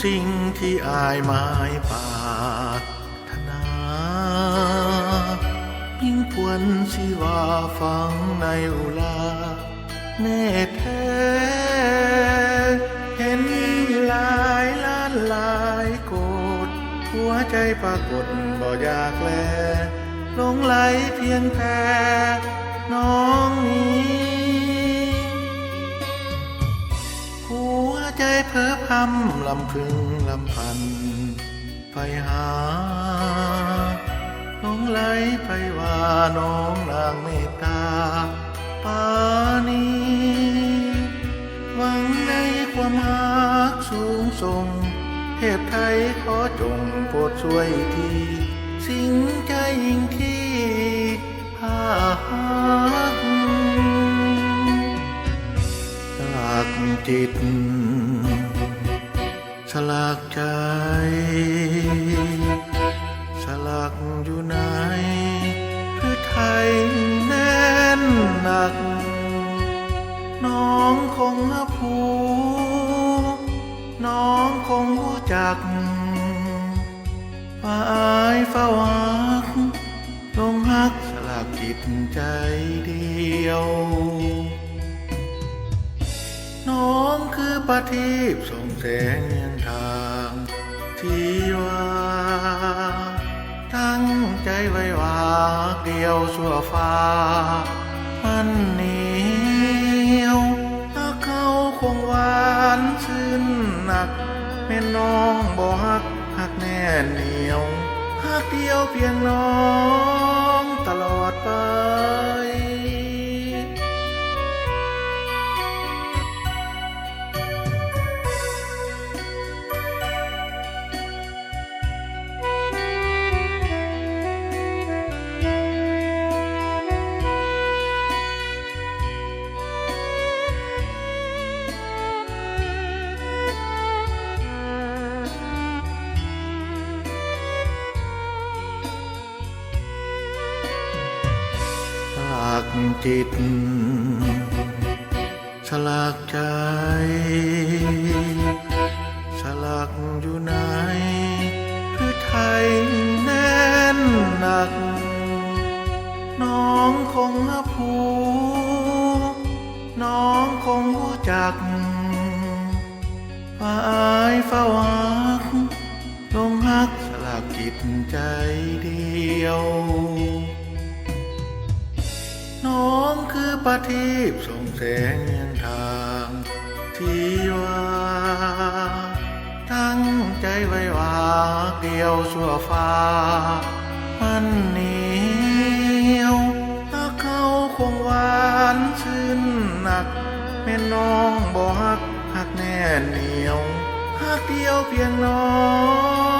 สิ่งที่อายหมายปรารถนายิ่งควรสิว่าฟังในอุลาแน่แท้เห็นหลายล้านหลายโกดหัวใจปรากฏบ่อยากแลหลงไหลเพียงแค่น้องนี้หัวใจเพ้อพำลำพึงลำพันไปหาหลงไหลไปว่าน้องนางเมตตาปานีหวังในความรักสูงส่งเทพไทยขอจงโปรดช่วยทีสิ่งใจยิ่งที่หากสลักจิตสลักใจสลักอยู่ในพฤทัยแน่นหนักน้องคงผูน้องคงรู้จักว่าอายเฝ้าหักลงหักสลักจิตใจเดียวน้องคือประทีปส่องแสงยังทางที่ว่าตั้งใจไว้ว่าเดียวชั่วฟ้ามันเหนียวถ้าเขาคงหวานซึ้งหนักแม่น้องบ่ฮักหักแน่เหนียวหักเดียวเพียงน้องตลอดไปสลักจิตสลักใจสลักอยู่ในพฤทัยแน่นหนักน้องคงผูน้องคงรู้จักว่าอายเฝ้าหักลงหักสลักจิตใจเดียวน้องคือประทีปส่องแสงยังทางที่ว่าตั้งใจไว้ว่าเดียวชั่วฟ้ามันเหนียวถ้าเขาคงหวานซึ้งหนักแม่น้องบ่ฮักหักแน่เหนียวหักเดียวเพียงน้อง